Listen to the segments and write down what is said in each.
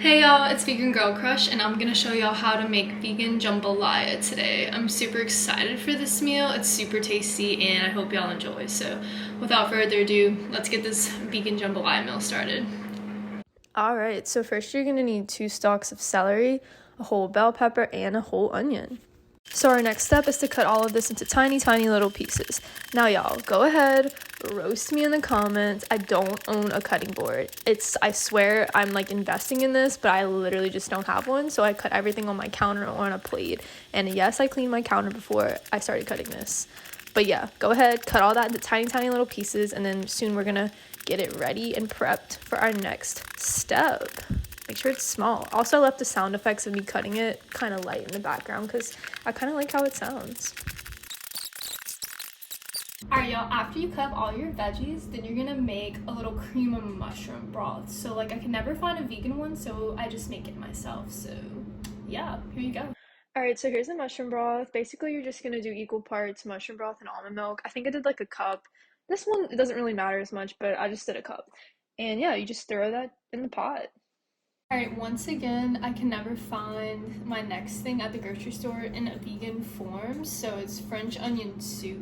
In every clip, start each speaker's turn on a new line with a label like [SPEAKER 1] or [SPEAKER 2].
[SPEAKER 1] Hey y'all, it's Vegan Girl Crush and I'm gonna show y'all how to make vegan jambalaya today. I'm super excited for this meal. It's super tasty and I hope y'all enjoy. So without further ado, let's get this vegan jambalaya meal started. Alright, so first you're gonna need 2 stalks of celery, a whole bell pepper, and a whole onion. So our next step is to cut all of this into tiny little pieces. Now y'all, go ahead, roast me in the comments. I don't own a cutting board. I swear I'm like investing in this, but I literally just don't have one. So I cut everything on my counter or on a plate. And yes, I cleaned my counter before I started cutting this. But yeah, go ahead, cut all that into tiny little pieces, and then soon we're gonna get it ready and prepped for our next step. Make sure it's small. Also, I left the sound effects of me cutting it kind of light in the background because I kind of like how it sounds. Alright y'all, after you cut up all your veggies, then you're gonna make a little cream of mushroom broth. So like I can never find a vegan one, so I just make it myself. So yeah, here you go. Alright, so here's the mushroom broth. Basically, you're just gonna do equal parts mushroom broth and almond milk. I think I did like a cup. This one, it doesn't really matter as much, but I just did a cup. And yeah, you just throw that in the pot. Alright, once again, I can never find my next thing at the grocery store in a vegan form, so it's French onion soup.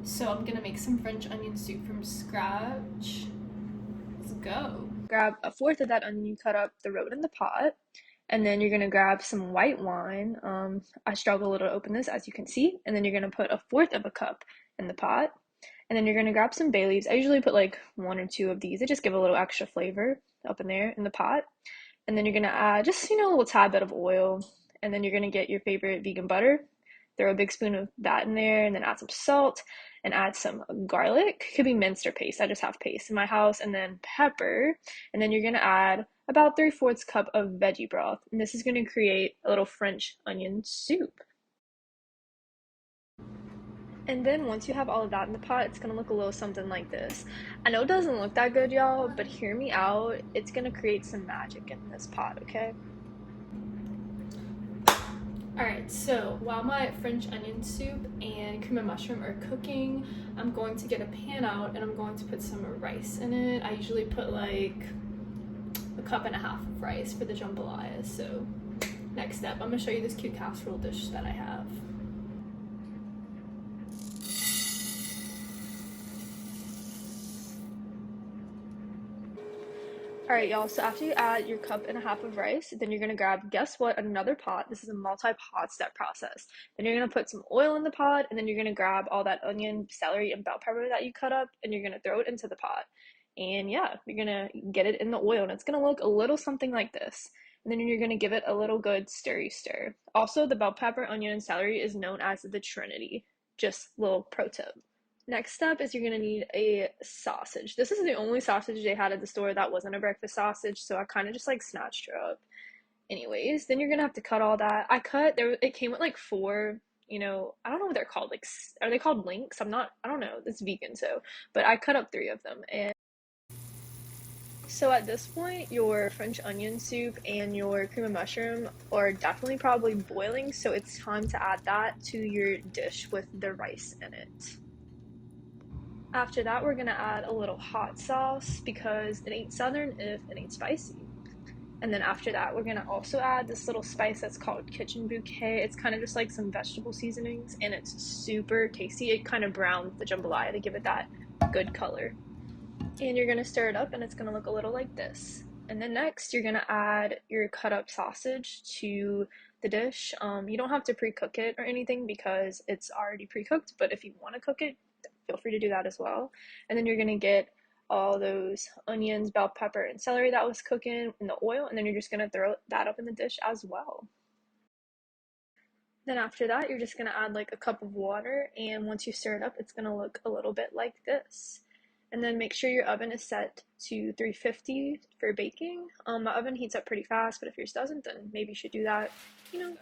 [SPEAKER 1] So I'm gonna make some French onion soup from scratch. Let's go. Grab a fourth of that onion you cut up, throw it in the pot, and then you're gonna grab some white wine. I struggle a little to open this, as you can see, and then you're gonna put a fourth of a cup in the pot, and then you're gonna grab some bay leaves. I usually put like 1 or 2 of these. They just give a little extra flavor up in there in the pot. And then you're gonna add just, a little tad bit of oil. And then you're gonna get your favorite vegan butter, throw a big spoon of that in there, and then add some salt and add some garlic. Could be minced or paste. I just have paste in my house, and then pepper. And then you're gonna add about 3/4 cup of veggie broth. And this is gonna create a little French onion soup. And then once you have all of that in the pot, it's gonna look a little something like this. I know it doesn't look that good, y'all, but hear me out. It's gonna create some magic in this pot, okay? Alright, so while my French onion soup and cream of mushroom are cooking, I'm going to get a pan out and I'm going to put some rice in it. I usually put like a cup and a half of rice for the jambalaya. So next step, I'm gonna show you this cute casserole dish that I have. Alright, y'all, so after you add your cup and a half of rice, then you're gonna grab, guess what, another pot. This is a multi-pot step process. Then you're gonna put some oil in the pot, and then you're gonna grab all that onion, celery, and bell pepper that you cut up, and you're gonna throw it into the pot. And yeah, you're gonna get it in the oil, and it's gonna look a little something like this. And then you're gonna give it a little good stirry stir. Also, the bell pepper, onion, and celery is known as the Trinity. Just little pro tip. Next step is you're gonna need a sausage. This is the only sausage they had at the store that wasn't a breakfast sausage, so I kind of just like snatched her up. Anyways, then you're gonna have to cut all that. I cut there. It came with like 4. I don't know what they're called. Like, are they called links? I'm not. I don't know. It's vegan, so. But I cut up 3 of them, and so at this point, your French onion soup and your cream of mushroom are definitely probably boiling. So it's time to add that to your dish with the rice in it. After that, we're gonna add a little hot sauce because it ain't southern if it ain't spicy. And then after that, we're gonna also add this little spice that's called kitchen bouquet. It's kind of just like some vegetable seasonings, and it's super tasty. It kind of browns the jambalaya to give it that good color. And you're gonna stir it up, and it's gonna look a little like this. And then next, you're gonna add your cut up sausage to the dish. You don't have to pre-cook it or anything because it's already pre-cooked, but if you want to cook it, feel free to do that as well. And then you're gonna get all those onions, bell pepper, and celery that was cooking in the oil, and then you're just gonna throw that up in the dish as well. Then after that, you're just gonna add like a cup of water, and once you stir it up, it's gonna look a little bit like this. And then make sure your oven is set to 350 for baking. My oven heats up pretty fast, but if yours doesn't, then maybe you should do that,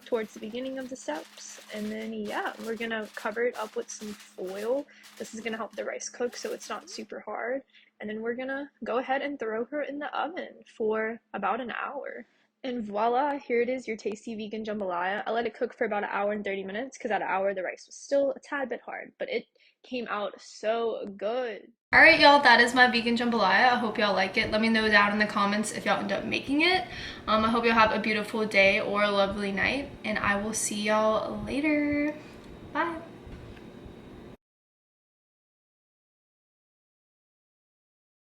[SPEAKER 1] towards the beginning of the steps. And then yeah, we're gonna cover it up with some foil. This is gonna help the rice cook so it's not super hard. And then we're gonna go ahead and throw her in the oven for about an hour. And voila, here it is, your tasty vegan jambalaya. I let it cook for about an hour and 30 minutes because at an hour the rice was still a tad bit hard, but it came out so good. All right, y'all, that is my vegan jambalaya. I hope y'all like it. Let me know down in the comments if y'all end up making it. I hope y'all have a beautiful day or a lovely night, and I will see y'all later. Bye.